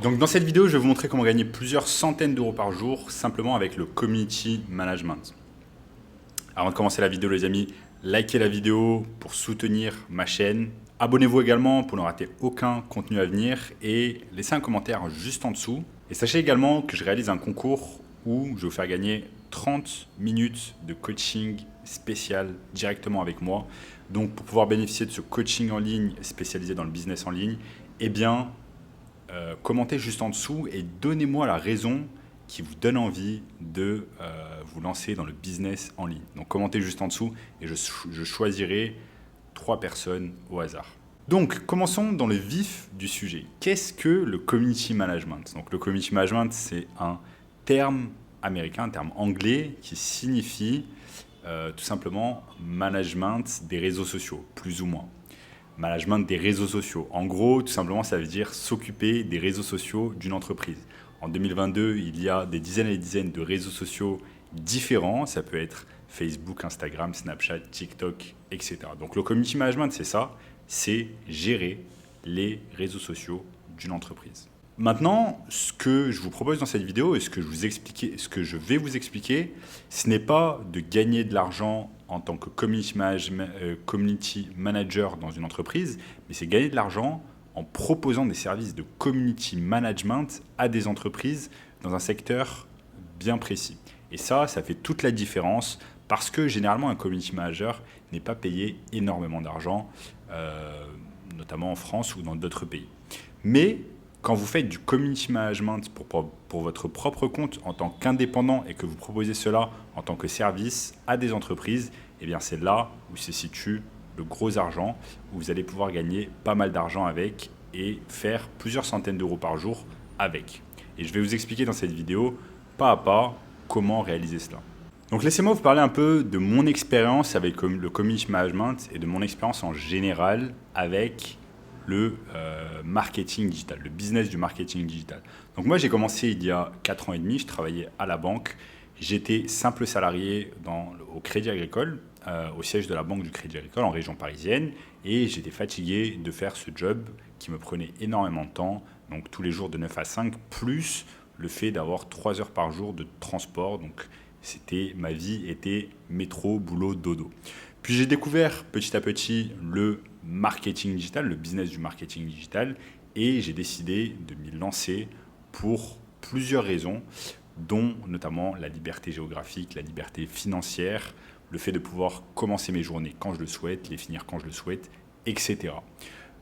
Donc dans cette vidéo, je vais vous montrer comment gagner plusieurs centaines d'euros par jour simplement avec le community management. Avant de commencer la vidéo les amis, likez la vidéo pour soutenir ma chaîne. Abonnez-vous également pour ne rater aucun contenu à venir et laissez un commentaire juste en dessous. Et sachez également que je réalise un concours où je vais vous faire gagner 30 minutes de coaching spécial directement avec moi. Donc pour pouvoir bénéficier de ce coaching en ligne spécialisé dans le business en ligne, eh bien commentez juste en dessous et donnez-moi la raison qui vous donne envie de vous lancer dans le business en ligne. Donc commentez juste en dessous et je choisirai 3 personnes au hasard. Donc commençons dans le vif du sujet. Qu'est-ce que le community management? Donc le community management, c'est un terme américain, un terme anglais qui signifie tout simplement management des réseaux sociaux, plus ou moins. Management des réseaux sociaux. En gros, tout simplement, ça veut dire s'occuper des réseaux sociaux d'une entreprise. En 2022, il y a des dizaines et des dizaines de réseaux sociaux différents. Ça peut être Facebook, Instagram, Snapchat, TikTok, etc. Donc le community management, c'est ça, c'est gérer les réseaux sociaux d'une entreprise. Maintenant, ce que je vous propose dans cette vidéo et ce que je vais vous expliquer, ce n'est pas de gagner de l'argent en tant que community manager dans une entreprise, mais c'est gagner de l'argent en proposant des services de community management à des entreprises dans un secteur bien précis. Et ça fait toute la différence parce que généralement un community manager n'est pas payé énormément d'argent, notamment en France ou dans d'autres pays. Mais quand vous faites du community management pour votre propre compte en tant qu'indépendant et que vous proposez cela en tant que service à des entreprises, eh bien c'est là où se situe le gros argent, où vous allez pouvoir gagner pas mal d'argent avec et faire plusieurs centaines d'euros par jour avec. Et je vais vous expliquer dans cette vidéo pas à pas comment réaliser cela. Donc laissez-moi vous parler un peu de mon expérience avec le community management et de mon expérience en général avec le marketing digital, le business du marketing digital. Donc moi j'ai commencé il y a 4 ans et demi, je travaillais à la banque, j'étais simple salarié au Crédit Agricole, au siège de la banque du Crédit Agricole en région parisienne et j'étais fatigué de faire ce job qui me prenait énormément de temps, donc tous les jours de 9 à 5, plus le fait d'avoir 3 heures par jour de transport, donc ma vie était métro, boulot, dodo. Puis j'ai découvert petit à petit le marketing digital, le business du marketing digital, et j'ai décidé de m'y lancer pour plusieurs raisons, dont notamment la liberté géographique, la liberté financière, le fait de pouvoir commencer mes journées quand je le souhaite, les finir quand je le souhaite, etc.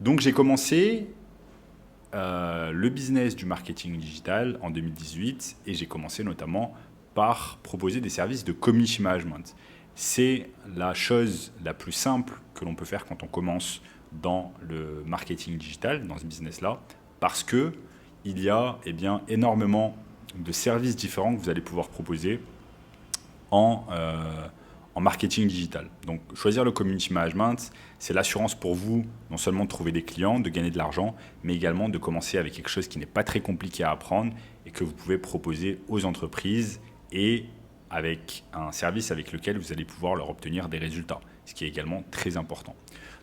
Donc j'ai commencé le business du marketing digital en 2018 et j'ai commencé notamment par proposer des services de community management. C'est la chose la plus simple que l'on peut faire quand on commence dans le marketing digital, dans ce business-là, parce qu'il y a énormément de services différents que vous allez pouvoir proposer en marketing digital. Donc choisir le community management, c'est l'assurance pour vous non seulement de trouver des clients, de gagner de l'argent, mais également de commencer avec quelque chose qui n'est pas très compliqué à apprendre et que vous pouvez proposer aux entreprises et avec un service avec lequel vous allez pouvoir leur obtenir des résultats, ce qui est également très important.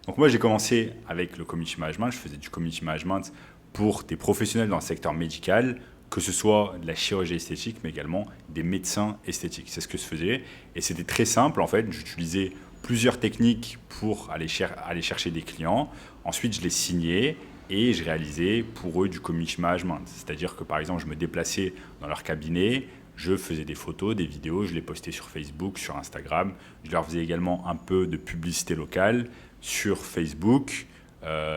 Donc moi j'ai commencé avec le community management, je faisais du community management pour des professionnels dans le secteur médical, que ce soit de la chirurgie esthétique, mais également des médecins esthétiques. C'est ce que je faisais et c'était très simple en fait, j'utilisais plusieurs techniques pour aller chercher des clients, ensuite je les signais et je réalisais pour eux du community management, c'est-à-dire que par exemple je me déplaçais dans leur cabinet, je faisais des photos, des vidéos, je les postais sur Facebook, sur Instagram. Je leur faisais également un peu de publicité locale sur Facebook.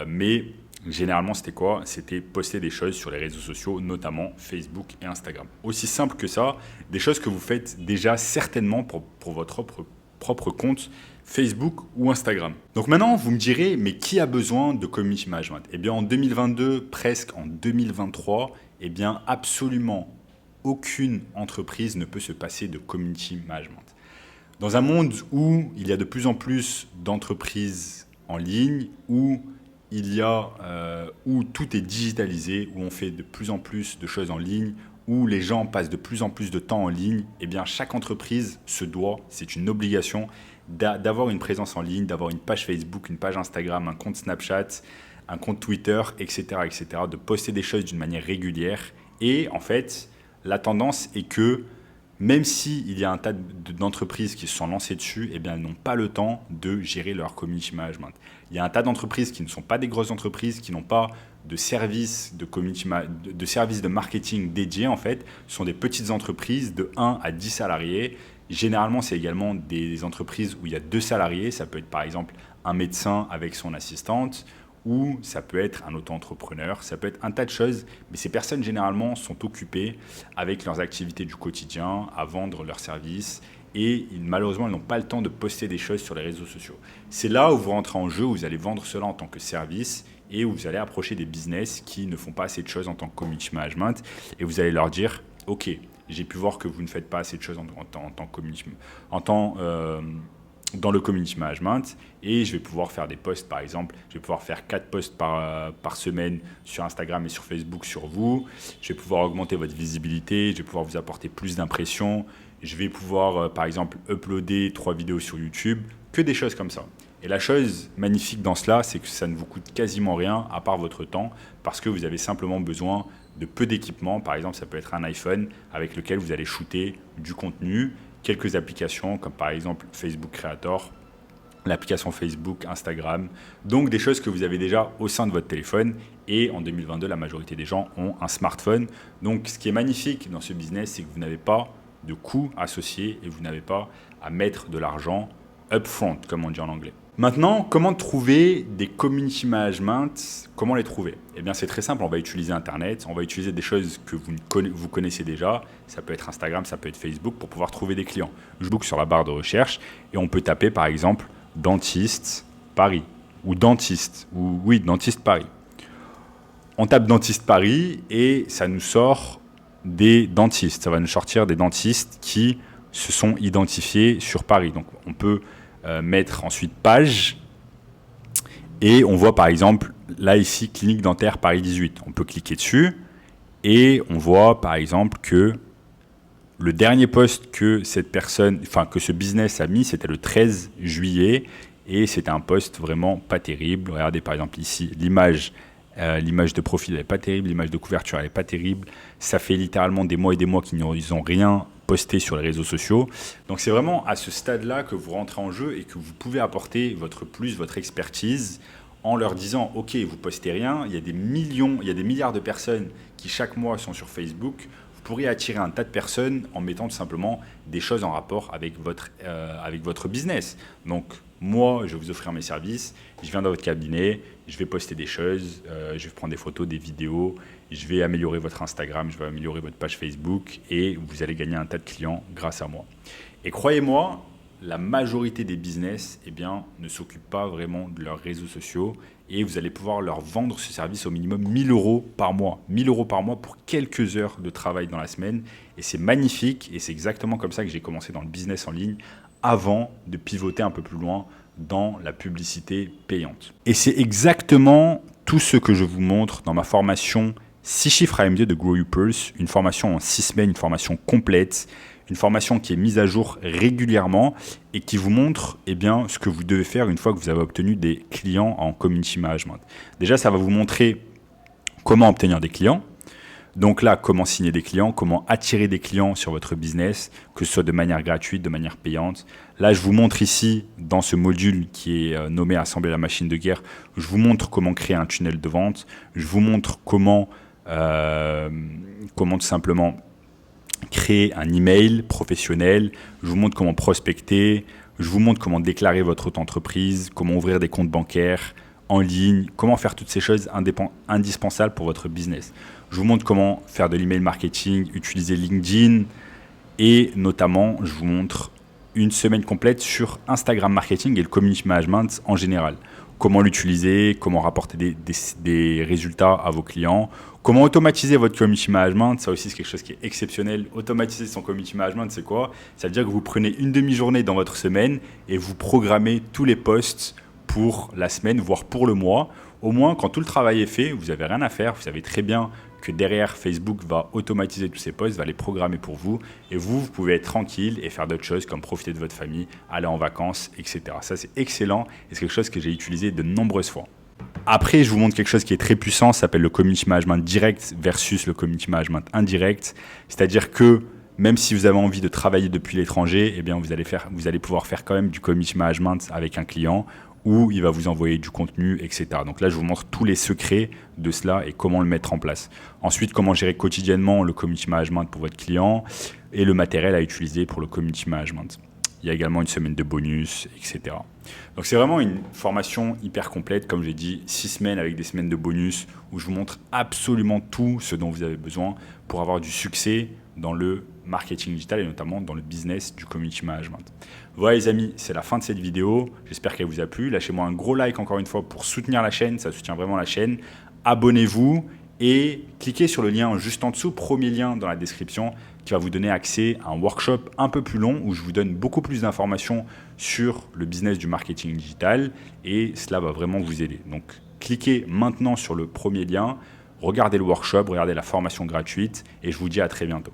Mais généralement, c'était quoi? C'était poster des choses sur les réseaux sociaux, notamment Facebook et Instagram. Aussi simple que ça, des choses que vous faites déjà certainement pour votre propre compte Facebook ou Instagram. Donc maintenant, vous me direz, mais qui a besoin de community management? Eh bien, en 2022, presque en 2023, eh bien, absolument aucune entreprise ne peut se passer de community management. Dans un monde où il y a de plus en plus d'entreprises en ligne, où tout est digitalisé, où on fait de plus en plus de choses en ligne, où les gens passent de plus en plus de temps en ligne, eh bien chaque entreprise se doit, c'est une obligation, d'avoir une présence en ligne, d'avoir une page Facebook, une page Instagram, un compte Snapchat, un compte Twitter, etc., de poster des choses d'une manière régulière. Et en fait, la tendance est que même s'il y a un tas d'entreprises qui se sont lancées dessus, eh bien, elles n'ont pas le temps de gérer leur community management. Il y a un tas d'entreprises qui ne sont pas des grosses entreprises, qui n'ont pas de services de services de marketing dédiés, en fait. Ce sont des petites entreprises de 1 à 10 salariés. Généralement, c'est également des entreprises où il y a 2 salariés. Ça peut être par exemple un médecin avec son assistante, ou ça peut être un auto-entrepreneur, ça peut être un tas de choses, mais ces personnes généralement sont occupées avec leurs activités du quotidien, à vendre leurs services, et malheureusement, elles n'ont pas le temps de poster des choses sur les réseaux sociaux. C'est là où vous rentrez en jeu, où vous allez vendre cela en tant que service, et où vous allez approcher des business qui ne font pas assez de choses en tant que community management, et vous allez leur dire, ok, j'ai pu voir que vous ne faites pas assez de choses en tant que community, dans le community management, et je vais pouvoir faire des posts, par exemple, je vais pouvoir faire 4 posts par semaine sur Instagram et sur Facebook sur vous, je vais pouvoir augmenter votre visibilité, je vais pouvoir vous apporter plus d'impressions, je vais pouvoir, par exemple, uploader 3 vidéos sur YouTube, que des choses comme ça. Et la chose magnifique dans cela, c'est que ça ne vous coûte quasiment rien à part votre temps, parce que vous avez simplement besoin de peu d'équipements. Par exemple, ça peut être un iPhone avec lequel vous allez shooter du contenu, quelques applications comme par exemple Facebook Creator, l'application Facebook, Instagram, donc des choses que vous avez déjà au sein de votre téléphone. Et en 2022, la majorité des gens ont un smartphone. Donc ce qui est magnifique dans ce business, c'est que vous n'avez pas de coûts associés et vous n'avez pas à mettre de l'argent upfront, comme on dit en anglais. Maintenant, comment trouver des community management? Comment les trouver? Eh bien, c'est très simple. On va utiliser Internet. On va utiliser des choses que vous connaissez déjà. Ça peut être Instagram, ça peut être Facebook pour pouvoir trouver des clients. Je clique sur la barre de recherche et on peut taper par exemple dentiste Paris ou dentiste dentiste Paris. On tape dentiste Paris et ça nous sort des dentistes. Ça va nous sortir des dentistes qui se sont identifiés sur Paris. Donc, on peut mettre ensuite page et on voit par exemple là ici clinique dentaire Paris 18. On peut cliquer dessus et on voit par exemple que le dernier post que que ce business a mis, c'était le 13 juillet et c'était un post vraiment pas terrible. Regardez par exemple ici l'image de profil elle n'est pas terrible, l'image de couverture elle n'est pas terrible. Ça fait littéralement des mois et des mois qu'ils n'ont rien posté sur les réseaux sociaux. Donc c'est vraiment à ce stade-là que vous rentrez en jeu et que vous pouvez apporter votre expertise en leur disant ok, vous postez rien, il y a des milliards de personnes qui chaque mois sont sur Facebook. Vous pourriez attirer un tas de personnes en mettant tout simplement des choses en rapport avec votre business. Donc moi, je vais vous offrir mes services, je viens dans votre cabinet, je vais poster des choses, je vais prendre des photos, des vidéos, je vais améliorer votre Instagram, je vais améliorer votre page Facebook et vous allez gagner un tas de clients grâce à moi. Et croyez-moi, la majorité des business ne s'occupent pas vraiment de leurs réseaux sociaux et vous allez pouvoir leur vendre ce service au minimum 1 000 € par mois. 1 000 € par mois pour quelques heures de travail dans la semaine. Et c'est magnifique et c'est exactement comme ça que j'ai commencé dans le business en ligne avant de pivoter un peu plus loin dans la publicité payante. Et c'est exactement tout ce que je vous montre dans ma formation 6 chiffres AMD de Grow Your Pulse, une formation en 6 semaines, une formation complète, une formation qui est mise à jour régulièrement et qui vous montre ce que vous devez faire une fois que vous avez obtenu des clients en community management. Déjà, ça va vous montrer comment obtenir des clients. Donc là, comment signer des clients, comment attirer des clients sur votre business, que ce soit de manière gratuite, de manière payante. Là, je vous montre ici, dans ce module qui est nommé « Assembler la machine de guerre », je vous montre comment créer un tunnel de vente. Je vous montre comment tout simplement créer un email professionnel. Je vous montre comment prospecter. Je vous montre comment déclarer votre auto-entreprise, comment ouvrir des comptes bancaires en ligne, comment faire toutes ces choses indispensables pour votre business. Je vous montre comment faire de l'email marketing, utiliser LinkedIn et notamment, je vous montre une semaine complète sur Instagram marketing et le community management en général. Comment l'utiliser, comment rapporter des résultats à vos clients, comment automatiser votre community management. Ça aussi, c'est quelque chose qui est exceptionnel. Automatiser son community management, c'est quoi? Ça veut dire que vous prenez une demi-journée dans votre semaine et vous programmez tous les posts pour la semaine, voire pour le mois. Au moins, quand tout le travail est fait, vous n'avez rien à faire. Vous savez très bien que derrière, Facebook va automatiser tous ces posts, va les programmer pour vous. Et vous pouvez être tranquille et faire d'autres choses comme profiter de votre famille, aller en vacances, etc. Ça, c'est excellent et c'est quelque chose que j'ai utilisé de nombreuses fois. Après, je vous montre quelque chose qui est très puissant, ça s'appelle le community management direct versus le community management indirect. C'est-à-dire que même si vous avez envie de travailler depuis l'étranger, eh bien vous allez pouvoir faire quand même du community management avec un client où il va vous envoyer du contenu, etc. Donc là, je vous montre tous les secrets de cela et comment le mettre en place. Ensuite, comment gérer quotidiennement le community management pour votre client et le matériel à utiliser pour le community management. Il y a également une semaine de bonus, etc. Donc c'est vraiment une formation hyper complète, comme j'ai dit, 6 semaines avec des semaines de bonus où je vous montre absolument tout ce dont vous avez besoin pour avoir du succès dans le marketing digital et notamment dans le business du community management. Voilà les amis, c'est la fin de cette vidéo. J'espère qu'elle vous a plu. Lâchez-moi un gros like encore une fois pour soutenir la chaîne, ça soutient vraiment la chaîne. Abonnez-vous et cliquez sur le lien juste en dessous, premier lien dans la description, qui va vous donner accès à un workshop un peu plus long où je vous donne beaucoup plus d'informations sur le business du marketing digital et cela va vraiment vous aider. Donc, cliquez maintenant sur le premier lien, regardez le workshop, regardez la formation gratuite et je vous dis à très bientôt.